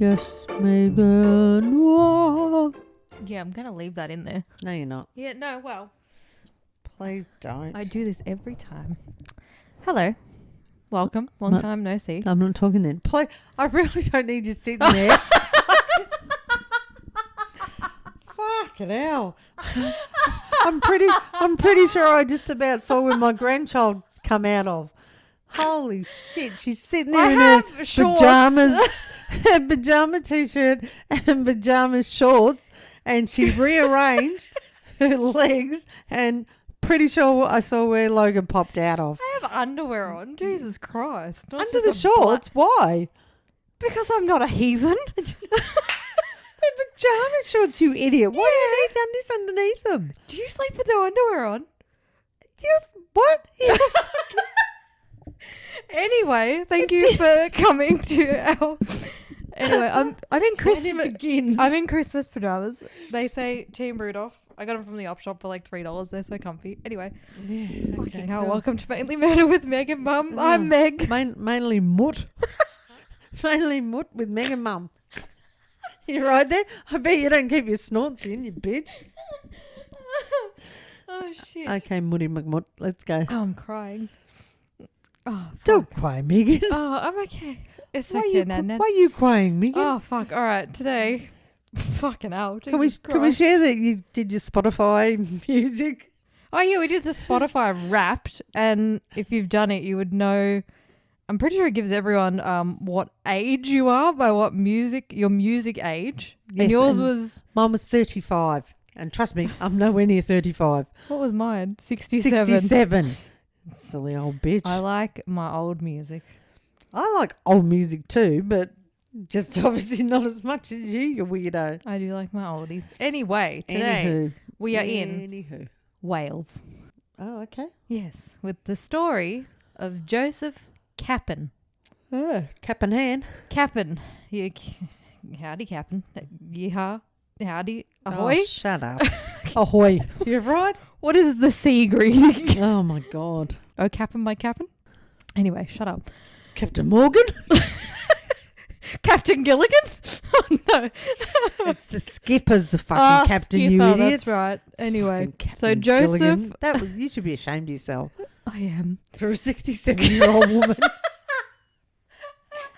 Yes, Megan. Whoa. Yeah, I'm going to leave that in there. No, you're not. Yeah, no, well. Please don't. I do this every time. Hello. Welcome. Long time no see. I'm not talking then. I really don't need you sitting there. Fucking hell. I'm pretty sure I just about saw where my grandchild come out of. Holy shit. She's sitting there in her pajamas, her pajama t-shirt and pajama shorts, and she rearranged her legs, and pretty sure I saw where Logan popped out of. I have underwear on. Jesus Christ. Under the shorts? Why? Because I'm not a heathen. They're pajama shorts, you idiot. Why do you need this underneath them? Do you sleep with no underwear on? What? Anyway, thank you for coming to our... Anyway, I'm in Christmas. I'm in Christmas pajamas. They say Team Rudolph. I got them from the op shop for like $3. They're so comfy. Anyway, fucking hell. Cool. Welcome to Mainly Murder with Meg and Mum. I'm Meg. Mainly Mutt. Mainly Mutt with Meg and Mum. You right there? I bet you don't keep your snorts in, you bitch. Oh shit. Okay, Mutty McMutt. Let's go. Oh, I'm crying. Oh, fuck. Don't cry, Megan. Oh, I'm okay. It's why okay, Why are you crying, Megan? Oh, fuck. All right. Today, fucking hell. Can we share that you did your Spotify music? Oh, yeah. We did the Spotify Wrapped. And if you've done it, you would know. I'm pretty sure it gives everyone what age you are by what your music age. Yes, and yours was... Mine was 35. And trust me, I'm nowhere near 35. What was mine? 67. 67. Silly old bitch. I like my old music. I like old music too, but just obviously not as much as you weirdo. I do like my oldies. Anyway, today we are in Wales. Oh, okay. Yes, with the story of Joseph Kappen. Oh, Cap in hand. Kappen. Howdy, Kappen. Yeehaw. Howdy. Ahoy. Oh, shut up. Ahoy. You're right. What is the sea greeting? Oh, my God. Oh, Kappen by Kappen? Anyway, shut up. Captain Morgan? Captain Gilligan? Oh, no. It's the skipper's the fucking captain, skipper, you idiot. That's right. Anyway, so Gilligan. Joseph... You should be ashamed of yourself. I am. For a 67-year-old woman.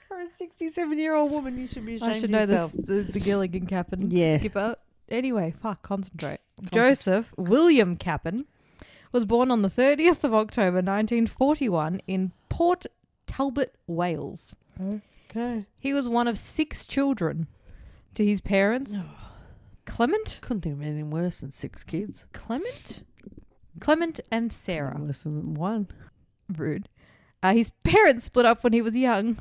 For a 67-year-old woman, you should be ashamed of yourself. I should know the Gilligan Kappen skipper. Anyway, concentrate. Joseph William Kappen was born on the 30th of October 1941 in Port Talbot, Wales. Okay. He was one of 6 children to his parents. Clement? Couldn't think of anything worse than 6 kids. Clement and Sarah. Worse than 1. Rude. His parents split up when he was young.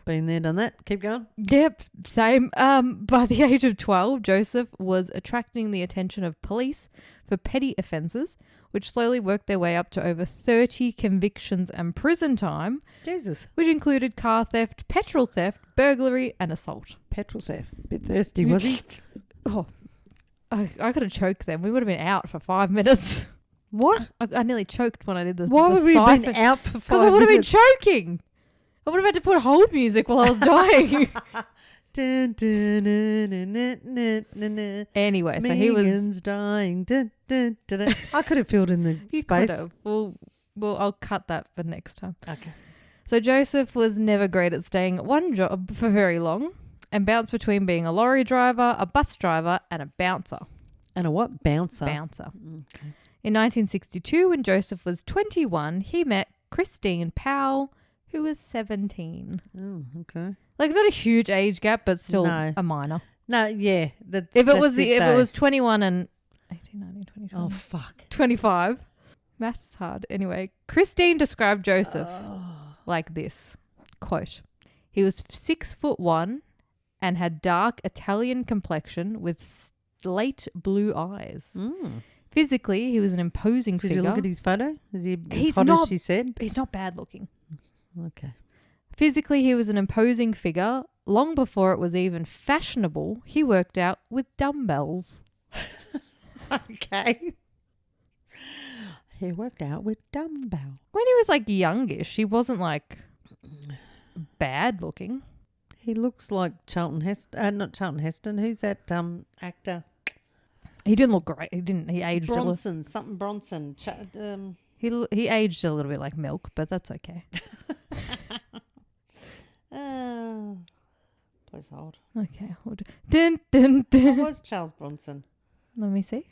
Been there, done that. Keep going. Yep, same. By the age of 12, Joseph was attracting the attention of police for petty offences, which slowly worked their way up to over 30 convictions and prison time. Jesus. Which included car theft, petrol theft, burglary, and assault. Petrol theft. Bit thirsty, was he? Oh, I could have choked them. We would have been out for 5 minutes. What? I nearly choked when I did this. Why would we have been out for 5 minutes? Because I would have been choking. I would have had to put hold music while I was dying. Anyway, so he was... Megan's dying. I could have filled in the you space. Could have. Well, I'll cut that for next time. Okay. So Joseph was never great at staying at one job for very long and bounced between being a lorry driver, a bus driver, and a bouncer. And a what? Bouncer. Okay. In 1962, when Joseph was 21, he met Christine Powell, who was 17. Oh, okay. Like not a huge age gap, but still a minor. No, yeah. If it was 21 and 18, 19, 20, 21. Oh, fuck. 25. Maths is hard. Anyway, Christine described Joseph like this, quote, "He was 6'1" and had dark Italian complexion with slate blue eyes. Physically, he was an imposing figure. Did you look at his photo? Is he as hot as she said? He's not bad looking. Okay. Physically, he was an imposing figure. Long before it was even fashionable, he worked out with dumbbells. Okay. He worked out with dumbbell. When he was like youngish, he wasn't like bad looking. He looks like Charlton Heston. Not Charlton Heston. Who's that actor? He didn't look great. He didn't. He aged Bronson. Something Bronson. He aged a little bit like milk, but that's okay. Please hold. Okay. Dun, dun, dun. What was Charles Bronson? Let me see.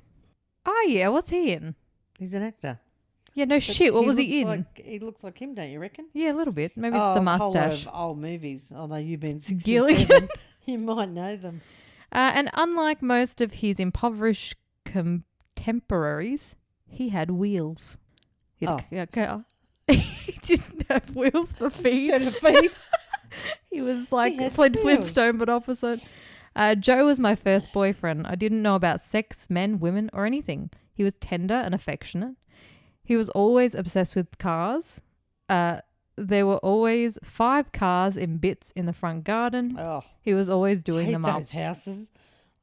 Oh, yeah. What's he in? He's an actor. Yeah, no shit. What was he in? He looks like him, don't you reckon? Yeah, a little bit. Maybe it's the mustache. A whole lot of old movies. Although you've been 67, Gilligan. you might know them. And unlike most of his impoverished contemporaries, he had wheels. He didn't have wheels for feet. He was like Flintstone, but opposite. Joe was my first boyfriend. I didn't know about sex, men, women, or anything. He was tender and affectionate. He was always obsessed with cars. There were always 5 cars in bits in the front garden. Oh, he was always doing them up. those houses.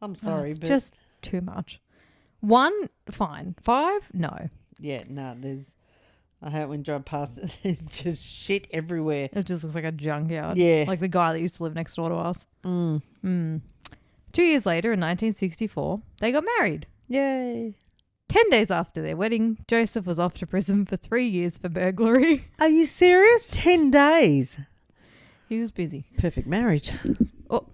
I'm sorry, It's but just too much. 1, fine. 5, no. Yeah, no. I hate when you drive past it. There's just shit everywhere. It just looks like a junkyard. Yeah, like the guy that used to live next door to us. 2 years later, in 1964, they got married. Yay! 10 days after their wedding, Joseph was off to prison for 3 years for burglary. Are you serious? 10 days. He was busy. Perfect marriage. Oh.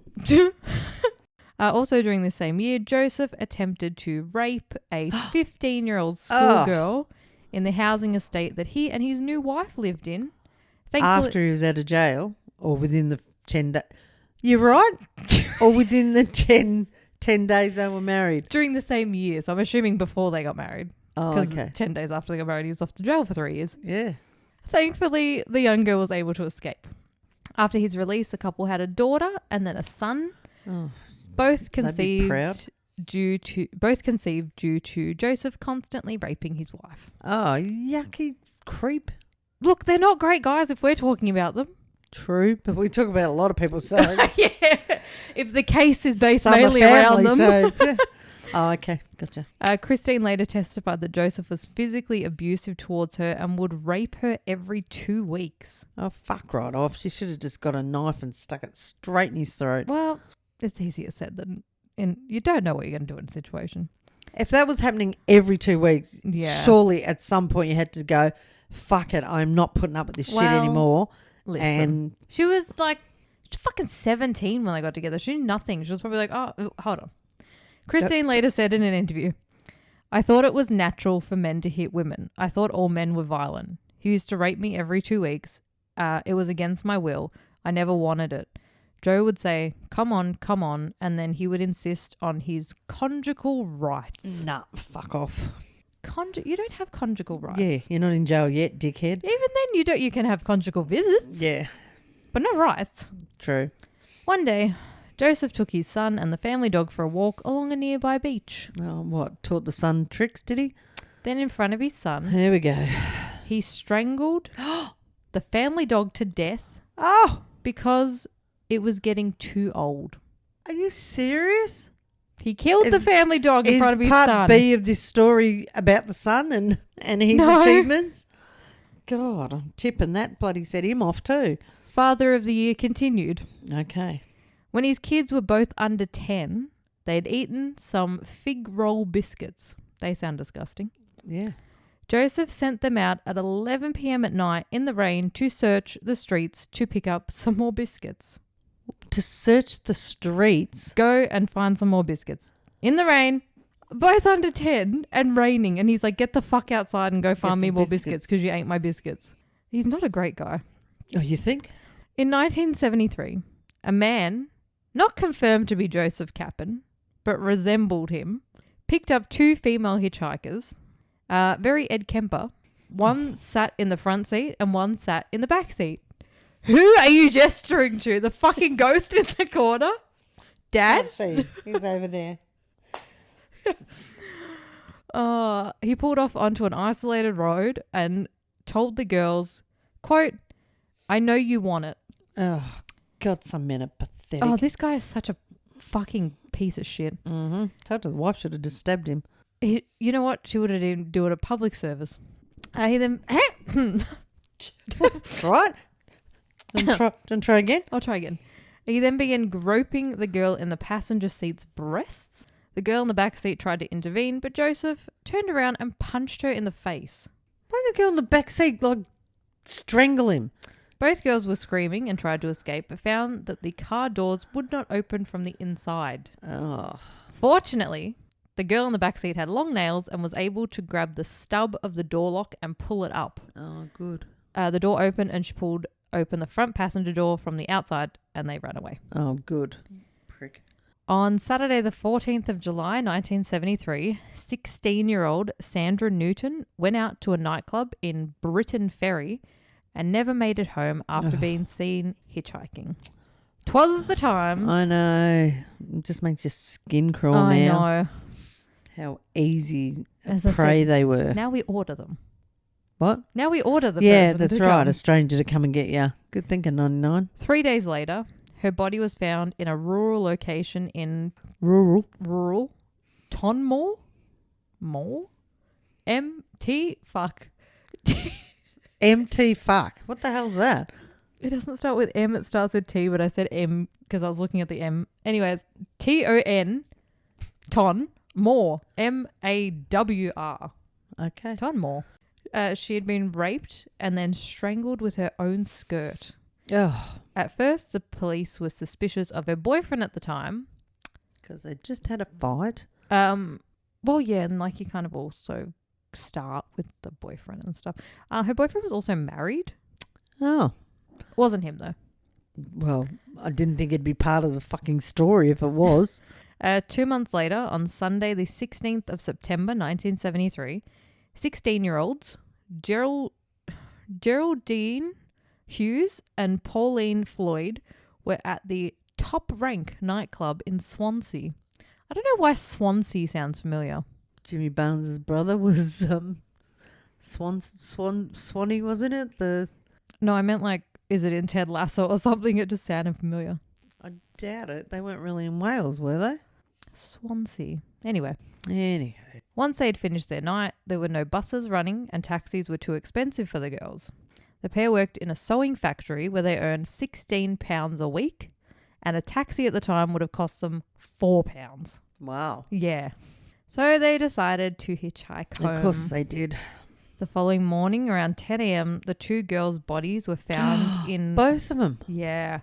Also during the same year, Joseph attempted to rape a 15-year-old schoolgirl in the housing estate that he and his new wife lived in. After he was out of jail or within the 10 days? You're right? Or within the 10 days they were married? During the same year. So I'm assuming before they got married. Oh, Because okay. 10 days after they got married, he was off to jail for 3 years. Yeah. Thankfully, the young girl was able to escape. After his release, the couple had a daughter and then a son. Oh, Both they'd be proud. conceived due to Joseph constantly raping his wife. Oh, yucky creep. Look, they're not great guys if we're talking about them. True, but we talk about a lot of people, so Yeah. If the case is based some are mainly around family, them. So, yeah. Oh, okay. Gotcha. Christine later testified that Joseph was physically abusive towards her and would rape her every 2 weeks. Oh, fuck right off. She should have just got a knife and stuck it straight in his throat. Well, it's easier said than you don't know what you're going to do in a situation. If that was happening every 2 weeks, Yeah. surely at some point you had to go, fuck it, I'm not putting up with this shit anymore. Listen, And she was like fucking 17 when they got together. She knew nothing. She was probably like, oh, hold on. Christine later said in an interview, I thought it was natural for men to hit women. I thought all men were violent. He used to rape me every 2 weeks. It was against my will. I never wanted it. Joe would say, come on, and then he would insist on his conjugal rights. nah, fuck off. You don't have conjugal rights. Yeah, you're not in jail yet, dickhead. Even then, you can have conjugal visits. Yeah, But no rights. true. One day, Joseph took his son and the family dog for a walk along a nearby beach. Oh, what, taught the son tricks, did he? Then in front of his son, Here we go. he strangled the family dog to death Oh, because it was getting too old. are you serious? He killed the family dog in front of his part son. B of this story about the son and his achievements? God, I'm tipping that bloody set him off too. Father of the Year continued. Okay. When his kids were both under 10, they'd eaten some fig roll biscuits. They sound disgusting. Yeah. Joseph sent them out at 11 p.m. at night in the rain to search the streets to pick up some more biscuits. To search the streets. Go and find some more biscuits. In the rain, both under 10 and raining. And he's like, get the fuck outside and go find me more biscuits because you ate my biscuits. He's not a great guy. Oh, you think? In 1973, a man, not confirmed to be Joseph Kappen, but resembled him, picked up 2 female hitchhikers, very Ed Kemper. One sat in the front seat and one sat in the back seat. Who are you gesturing to? The fucking ghost in the corner? Dad? Can't see. He's over there. He pulled off onto an isolated road and told the girls, quote, I know you want it. Oh, God, some men are pathetic. Oh, this guy is such a fucking piece of shit. Mm-hmm. Told her the wife should have just stabbed him. You know what? She would have didn't do it at public service. He then... Right? Don't try again. I'll try again. He then began groping the girl in the passenger seat's breasts. The girl in the back seat tried to intervene, but Joseph turned around and punched her in the face. Why did the girl in the back seat, strangle him? Both girls were screaming and tried to escape, but found that the car doors would not open from the inside. Oh. Fortunately, the girl in the back seat had long nails and was able to grab the stub of the door lock and pull it up. Oh, good. The door opened and she pulled open the front passenger door from the outside and they ran away. Oh, good. Prick. On Saturday the 14th of July 1973, 16-year-old Sandra Newton went out to a nightclub in Britain Ferry and never made it home after being seen hitchhiking. 'Twas the times. I know. It just makes your skin crawl now. I know. How easy As I prey said, they were. Now we order them. What? Now we order the Yeah, person that's to right. come. A stranger to come and get you. Good thinking, 99. 3 days later, her body was found in a rural location in Rural. Tonmore? More? M-T? Fuck. MT fuck. What the hell's that? It doesn't start with M, it starts with T, but I said M because I was looking at the M. Anyways, T-O-N, Ton, More, M-A-W-R. Okay. Tonmore. She had been raped and then strangled with her own skirt. Oh, At first, the police were suspicious of her boyfriend at the time. because they just had a fight. Well, yeah, and you kind of also start with the boyfriend and stuff. Her boyfriend was also married. Oh. Wasn't him, though. Well, I didn't think it'd be part of the fucking story if it was. 2 months later, on Sunday, the 16th of September, 1973, 16-year-olds Geraldine Hughes and Pauline Floyd were at the Top Rank nightclub in Swansea. I don't know why Swansea sounds familiar. Jimmy Barnes' brother was Swanee, wasn't it? No, I meant is it in Ted Lasso or something? It just sounded familiar. I doubt it. They weren't really in Wales, were they? Swansea. Anyway. Anyway. Once they'd finished their night, there were no buses running and taxis were too expensive for the girls. The pair worked in a sewing factory where they earned £16 a week, and a taxi at the time would have cost them £4. Wow. Yeah. So they decided to hitchhike home. Of course they did. The following morning, around 10 a.m., the two girls' bodies were found in... Both of them? Yeah.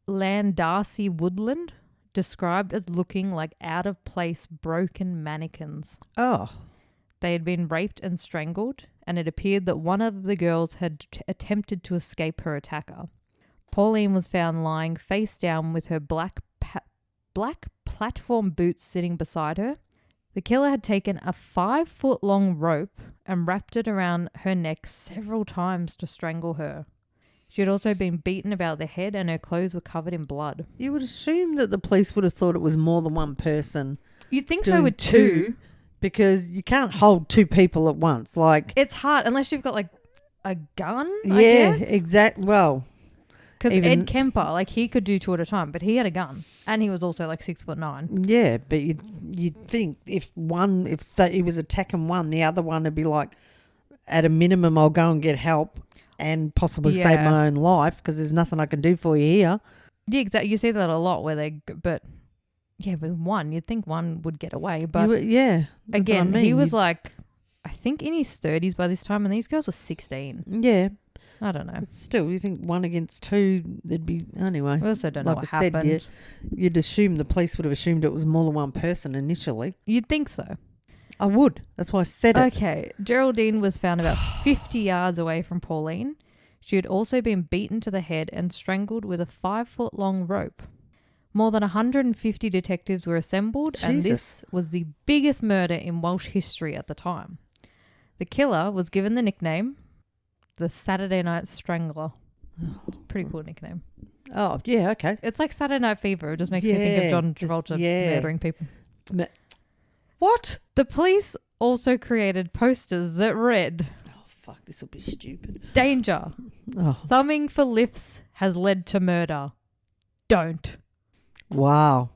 Landarcy Woodland, described as looking like out-of-place broken mannequins. Oh. They had been raped and strangled, and it appeared that one of the girls had attempted to escape her attacker. Pauline was found lying face down with her black platform boots sitting beside her. The killer had taken a 5-foot-long rope and wrapped it around her neck several times to strangle her. She had also been beaten about the head and her clothes were covered in blood. You would assume that the police would have thought it was more than one person. You'd think so with two. Because you can't hold two people at once. It's hard unless you've got a gun, yeah, I guess. exactly. Well, because Ed Kemper, he could do two at a time, but he had a gun. And he was also 6'9". Yeah, but you'd think if he was attacking one, the other one would be at a minimum, I'll go and get help and possibly save my own life because there's nothing I can do for you here. Yeah, exactly. You see that a lot but yeah, with one, you'd think one would get away. But again, he was I think in his 30s by this time, and these girls were 16. Yeah. I don't know. But still, you think 1 against 2, there'd be... Anyway. We also don't know what happened. Said, you'd assume the police would have assumed it was more than one person initially. You'd think so. I would. That's why I said it. Okay. Geraldine was found about 50 yards away from Pauline. She had also been beaten to the head and strangled with a 5-foot-long rope. More than 150 detectives were assembled, and this was the biggest murder in Welsh history at the time. The killer was given the nickname the Saturday Night Strangler. It's a pretty cool nickname. Oh, yeah, okay. It's like Saturday Night Fever. It just makes me think of John Travolta murdering people. What? The police also created posters that read... Oh, fuck, this will be stupid. Danger. Oh. Thumbing for lifts has led to murder. Don't. Wow.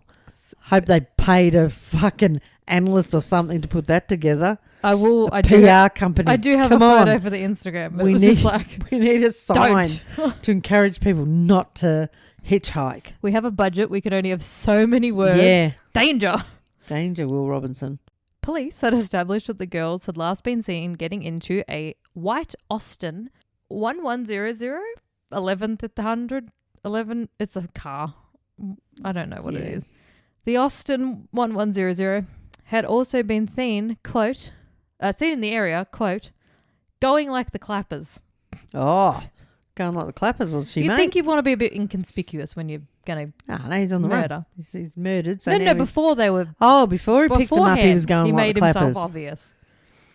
Hope they paid a fucking analyst or something to put that together. I will. PR company. I do have a photo for the Instagram. But we need a sign to encourage people not to Hitchhike. We have a budget. We can only have so many words. Yeah. Danger. Danger, Will Robinson. Police had established that the girls had last been seen getting into a white Austin 1100, 11th at the 100, 11. It's a car. I don't know what it is. The Austin 1100 had also been seen, quote, seen in the area, quote, going like the clappers. Oh, going like the clappers, was she, You'd mate? think you'd want to be a bit inconspicuous when you're going to no, he's on the murder. run. He's murdered. So No, before they were... Oh, before he picked him up, he was going he like made the clappers. himself obvious.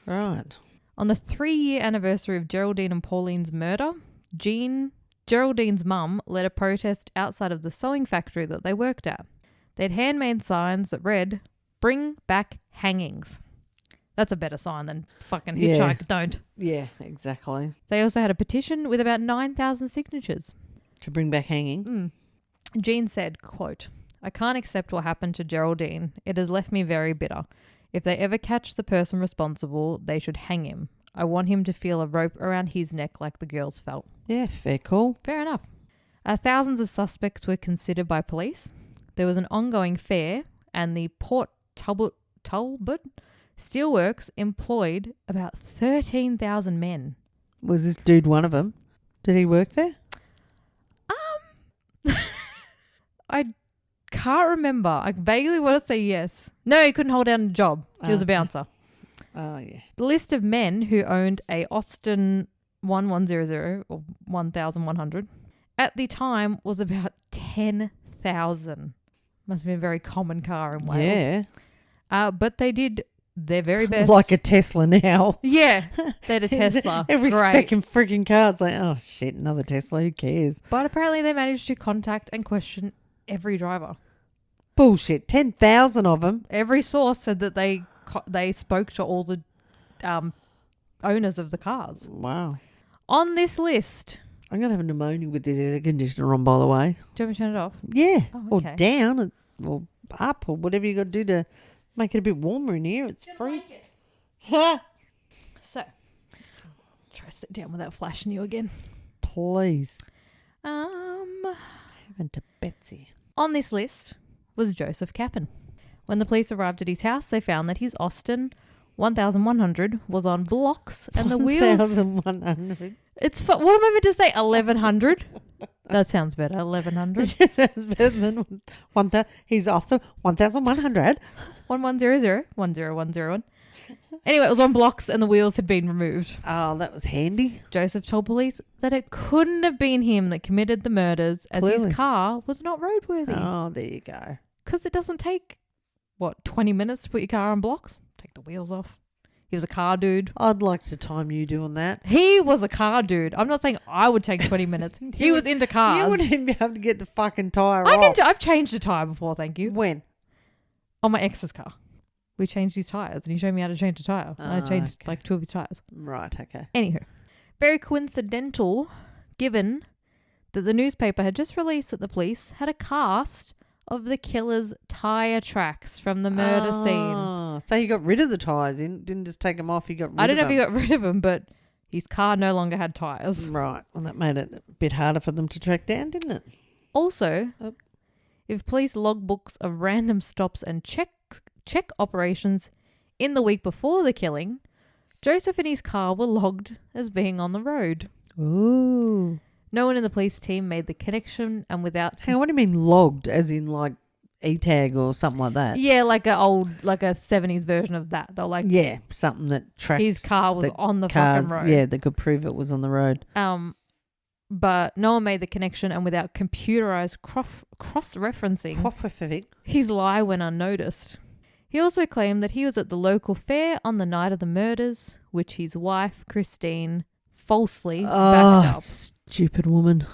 Right. On the 3-year anniversary of Geraldine and Pauline's murder, Geraldine's mum, led a protest outside of the sewing factory that they worked at. They'd handmade signs that read, "Bring back hangings." That's a better sign than fucking hitchhike, don't. Yeah, exactly. They also had a petition with about 9,000 signatures. To bring back hanging. Jean said, quote, "I can't accept what happened to Geraldine. It has left me very bitter. If they ever catch the person responsible, they should hang him. I want him to feel a rope around his neck like the girls felt." Yeah, fair call. Fair enough. Thousands of suspects were considered by police. There was an ongoing fair, and the Port Talbot Steelworks employed about 13,000 men. Was this dude one of them? Did he work there? I can't remember. I vaguely want to say yes. No, he couldn't hold down a job. He was a bouncer. Oh, yeah. The list of men who owned a Austin 1100 or 1100 at the time was about 10,000. Must have been a very common car in Wales. Yeah. But they did their very best. Like a Tesla now. Yeah, they had a Tesla. Every Great. second freaking car, it's like, oh shit, another Tesla, who cares? But apparently they managed to contact and question every driver. Bullshit, 10,000 of them. Every source said that they spoke to all the owners of the cars. Wow. On this list... I'm going to have a pneumonia with this air conditioner on, by the way. Do you want me to turn it off? Yeah. Oh, okay. Or down, or up, or whatever you got to do to make it a bit warmer in here. It's freezing. So, try to sit down without flashing you again. Please. Heaven to Betsy. On this list was Joseph Kappen. When the police arrived at his house, they found that his Austin 1100 was on blocks and the wheels... 1,100. It's what am I meant to say? 1,100? That sounds better. 1,100. It sounds better than 1,000. He's also 1,100. 1100 10101. Anyway, it was on blocks and the wheels had been removed. Oh, that was handy. Joseph told police that it couldn't have been him that committed the murders as Clearly. his car was not roadworthy. Oh, there you go. Because it doesn't take, 20 minutes to put your car on blocks? Take the wheels off. He was a car dude. I'd like to time you doing that. He was a car dude. I'm not saying I would take 20 minutes. He was into cars. You wouldn't even be able to get the fucking tyre off. I've changed a tyre before, thank you. When? On my ex's car. We changed his tyres and he showed me how to change a tyre. And I changed like 2 of his tyres. Right, okay. Anywho. Very coincidental, given that the newspaper had just released that the police had a cast of the killer's tyre tracks from the murder scene. So he got rid of the tyres, didn't just take them off, he got rid of them. I don't know if he got rid of them, but his car no longer had tyres. Right, well that made it a bit harder for them to track down, didn't it? Also, if police logbooks of random stops and check operations in the week before the killing, Joseph and his car were logged as being on the road. Ooh. No one in the police team made the connection and without... Hang on, what do you mean logged? As in like E-tag or something like that? Yeah, like a 70s version of that. They're like... Yeah, something that tracks... His car was on the cars, fucking road. Yeah, that could prove it was on the road. But no one made the connection and without computerized cross-referencing, his lie went unnoticed. He also claimed that he was at the local fair on the night of the murders, which his wife, Christine, falsely backed up. Stupid woman.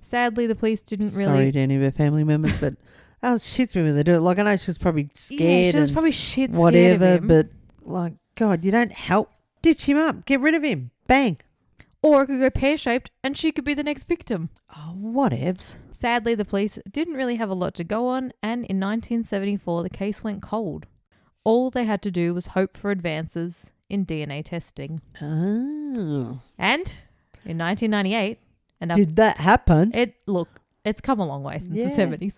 Sadly, the police didn't really... Sorry to any of her family members, but that shits me when they do it. Like, I know she was probably scared. Yeah, she was probably shit scared whatever, of him. but like, God, you don't help. Ditch him up. Get rid of him. Bang. Or it could go pear-shaped and she could be the next victim. Oh, whatevs. Sadly, the police didn't really have a lot to go on, and in 1974, the case went cold. All they had to do was hope for advances in DNA testing. Oh. And in 1998... Did that happen? It It's come a long way since Yeah. the 70s.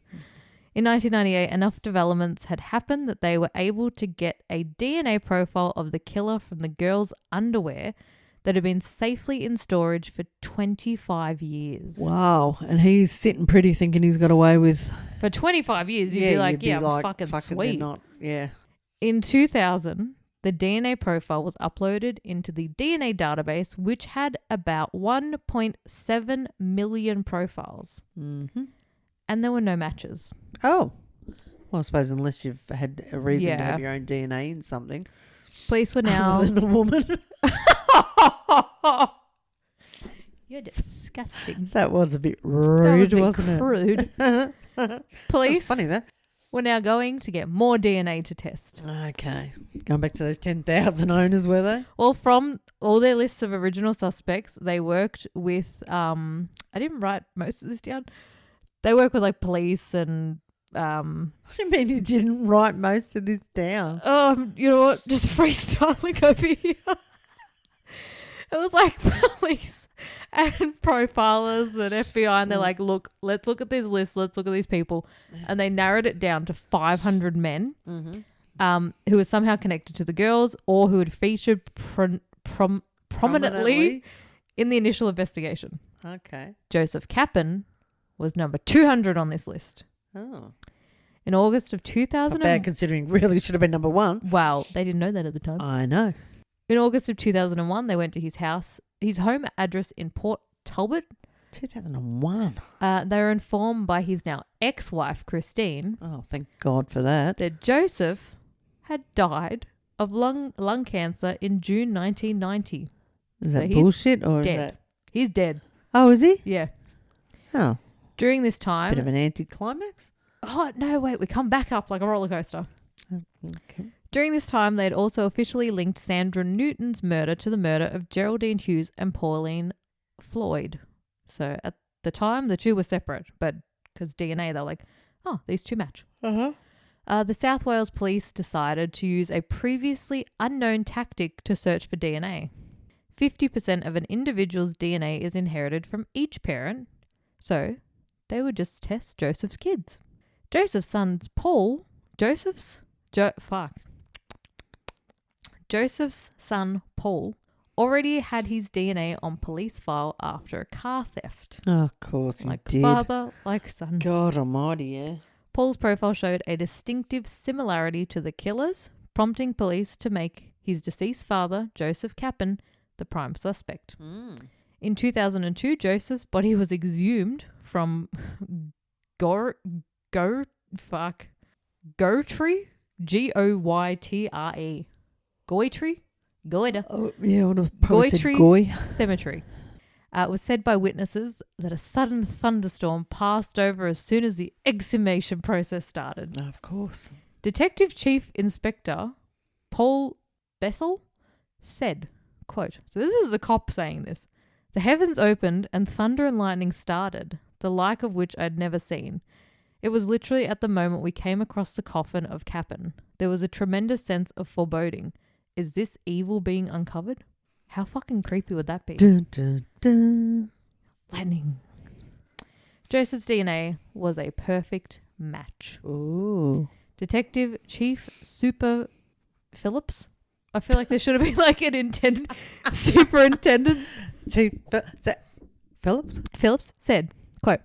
In 1998, enough developments had happened that they were able to get a DNA profile of the killer from the girl's underwear that had been safely in storage for 25 years. Wow. And he's sitting pretty thinking he's got away with... For 25 years, you'd be like, I'm fucking sweet. Not, yeah. In 2000, the DNA profile was uploaded into the DNA database, which had about 1.7 million profiles. Mm-hmm. And there were no matches. Oh. Well, I suppose unless you've had a reason to Yeah. have your own DNA in something. Police were now... Other than a woman. You're disgusting. That was a bit rude, wasn't it? Crude. That's Police funny, that. were now going to get more DNA to test. Okay. Going back to those 10,000 owners, were they? Well, from all their lists of original suspects, they worked with... I didn't write most of this down. They work with like police and... What do you mean you didn't write most of this down? You know what? Just freestyling over here. It was like police and profilers and FBI, and they're like, look, let's look at this list. Let's look at these people. And they narrowed it down to 500 men who were somehow connected to the girls or who had featured prominently in the initial investigation. Okay. Joseph Kappen was number 200 on this list. Oh. In August of It's 2000, not bad considering really should have been number one. wow, they didn't know that at the time. I know. In August of 2001, they went to his house, his home address in Port Talbot. 2001. They were informed by his now ex-wife, Christine, Oh, thank God for that. that Joseph had died of lung cancer in June 1990. Is So that he's bullshit or dead. is that... He's dead. Oh, is he? Yeah. Oh, During this bit time... of an anticlimax. Oh, no, wait. We come back up like a roller coaster. Okay. During this time, they had also officially linked Sandra Newton's murder to the murder of Geraldine Hughes and Pauline Floyd. So at the time, the two were separate, but because DNA, they're like, oh, these two match. Uh-huh. The South Wales police decided to use a previously unknown tactic to search for DNA. 50% of an individual's DNA is inherited from each parent, so they would just test Joseph's kids. Joseph's son Paul already had his DNA on police file after a car theft. Oh, of course he Like did. father, like son. God almighty, yeah. Paul's profile showed a distinctive similarity to the killer's, prompting police to make his deceased father, Joseph Kappen, the prime suspect. In 2002, Joseph's body was exhumed from Goytre, Goytre, Goytre Oh, yeah, I would have probably said Goytre Goy. Cemetery. It was said by witnesses that a sudden thunderstorm passed over as soon as the exhumation process started. Oh, of course. Detective Chief Inspector Paul Bethel said, quote, so this is the cop saying this, "The heavens opened and thunder and lightning started, the like of which I'd never seen. It was literally at the moment we came across the coffin of Kappen. There was a tremendous sense of foreboding. Is this evil being uncovered? How fucking creepy would that be?" Dun, dun, dun. Lightning. Joseph's DNA was a perfect match. Ooh. Detective Chief Super Phillips. I feel like there should have been like an superintendent. Chief Phillips? Phillips said, quote,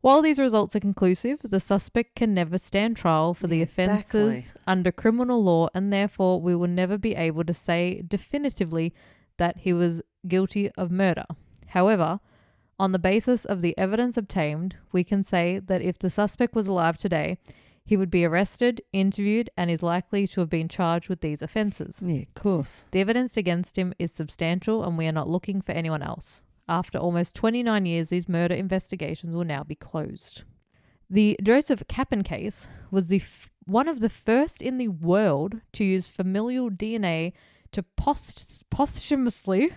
"While these results are conclusive, the suspect can never stand trial for the offences Exactly. under criminal law, and therefore we will never be able to say definitively that he was guilty of murder. However, on the basis of the evidence obtained, we can say that if the suspect was alive today, he would be arrested, interviewed, and is likely to have been charged with these offences. Yeah, of course. The evidence against him is substantial, and we are not looking for anyone else. After almost 29 years, these murder investigations will now be closed." The Joseph Kappen case was one of the first in the world to use familial DNA to posthumously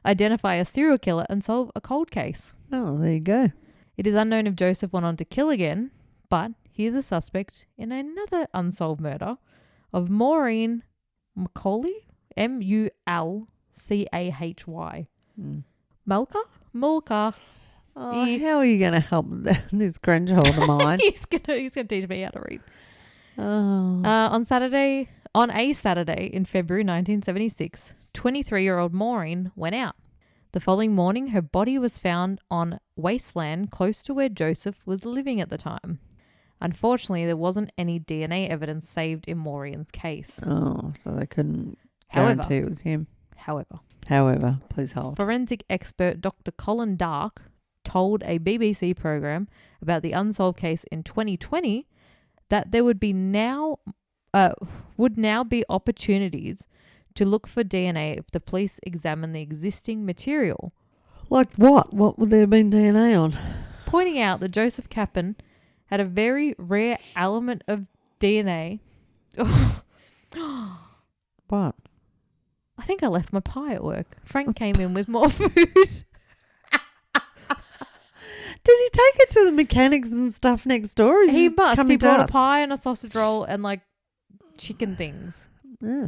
identify a serial killer and solve a cold case. Oh, there you go. It is unknown if Joseph went on to kill again, but he is a suspect in another unsolved murder of Maureen Mulcahy, Mulcahy. Mulcahy? Oh, how are you going to help this grandchild of mine? he's gonna teach me how to read. Oh. On a Saturday in February 1976, 23-year-old Maureen went out. The following morning, her body was found on wasteland close to where Joseph was living at the time. Unfortunately, there wasn't any DNA evidence saved in Maureen's case. Oh, so they couldn't guarantee it was him. However, please hold. Forensic expert Dr. Colin Dark told a BBC program about the unsolved case in 2020 that there would now be opportunities to look for DNA if the police examine the existing material. Like what? What would there have been DNA on? Pointing out that Joseph Kappen had a very rare element of DNA. What? I think I left my pie at work. Frank came in with more food. Does he take it to the mechanics and stuff next door? He must. He brought a pie and a sausage roll and like chicken things. Yeah.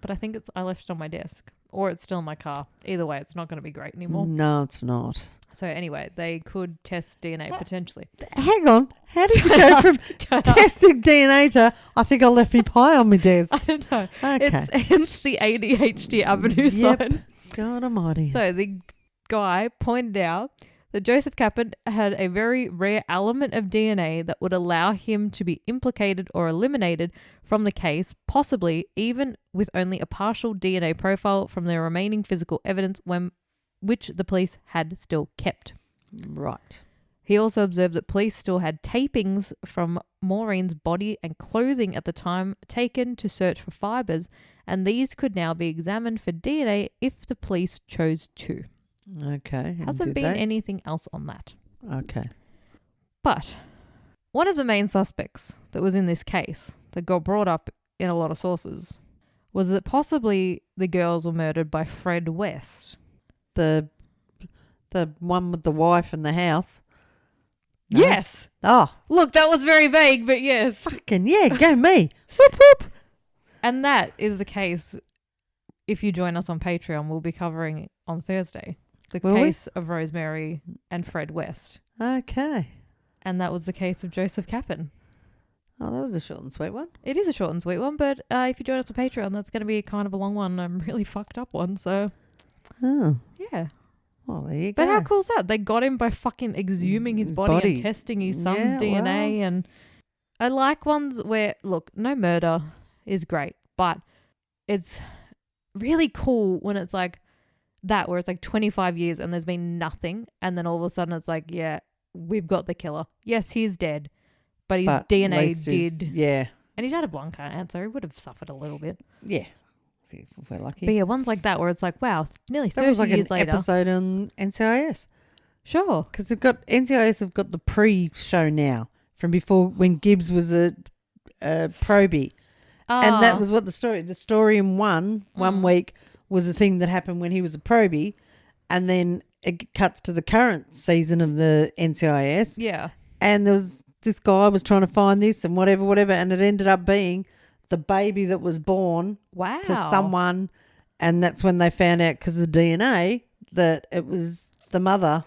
But I think I left it on my desk or it's still in my car. Either way, it's not going to be great anymore. No, it's not. So anyway, they could test DNA potentially. Hang on. How did you go from testing DNA to I think I left my pie on my desk? I don't know. Okay. It's hence the ADHD Avenue sign. God almighty. So the guy pointed out that Joseph Kappen had a very rare element of DNA that would allow him to be implicated or eliminated from the case, possibly even with only a partial DNA profile from the remaining physical evidence which the police had still kept. Right. He also observed that police still had tapings from Maureen's body and clothing at the time taken to search for fibres, and these could now be examined for DNA if the police chose to. Okay. Hasn't been anything else on that. Okay. But one of the main suspects that was in this case that got brought up in a lot of sources was that possibly the girls were murdered by Fred West. The one with the wife and the house. No? Yes. Oh. Look, that was very vague, but yes. Fucking yeah, go me. Whoop whoop. And that is the case. If you join us on Patreon, we'll be covering on Thursday the case of Rosemary and Fred West. Okay. And that was the case of Joseph Kappen. Oh, that was a short and sweet one. It is a short and sweet one, but if you join us on Patreon, that's going to be kind of a long one. A really fucked up one, so... Oh. Yeah. Well, there you go. But how cool is that? They got him by fucking exhuming his body and testing his son's DNA. Well. And I like ones where, look, no murder is great, but it's really cool when it's like that, where it's like 25 years and there's been nothing. And then all of a sudden it's like, yeah, we've got the killer. Yes, he's dead, but his DNA did. Yeah. And he died of lung cancer. He would have suffered a little bit. Yeah. If we're lucky. But yeah, ones like that where it's like, wow, nearly 30 that was like years an later. Episode on NCIS. Sure. Because NCIS have got the pre-show now from before when Gibbs was a probie. And that was what the story in one week was a thing that happened when he was a probie. And then it cuts to the current season of the NCIS. Yeah. And there was this guy was trying to find this and whatever. And it ended up being the baby that was born to someone. And that's when they found out, because of the DNA, that it was the mother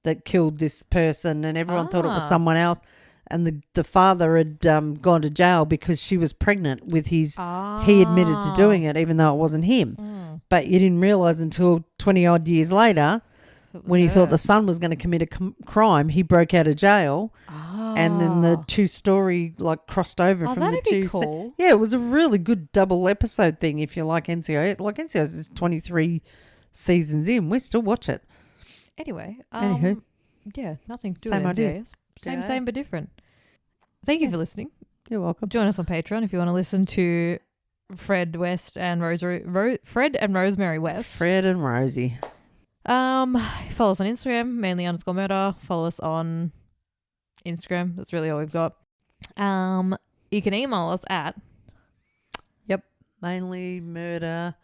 that killed this person, and everyone thought it was someone else. And the father had gone to jail because she was pregnant with his... He admitted to doing it, even though it wasn't him. But you didn't realise until 20-odd years later, when he thought the son was going to commit a crime, he broke out of jail. And then the two story crossed over from the two. Be cool. Yeah, it was a really good double episode thing if you like NCIS. Like NCIS is 23 seasons in. We still watch it. Anyway. Anywho. Yeah, nothing to do Same with idea. NCIS. Same but different. Thank you for listening. You're welcome. Join us on Patreon if you want to listen to Fred West and Fred and Rosemary West. Fred and Rosie. Follow us on Instagram, mainly_murder. Follow us on Instagram. That's really all we've got. You can email us at MainlyMurder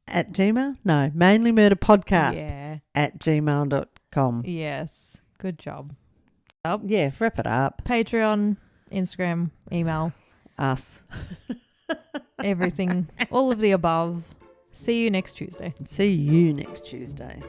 at Gmail? No, MainlyMurderPodcast at gmail.com. Yes. Good job. Yeah, wrap it up. Patreon, Instagram, email. Us. Everything. All of the above. See you next Tuesday. See you next Tuesday.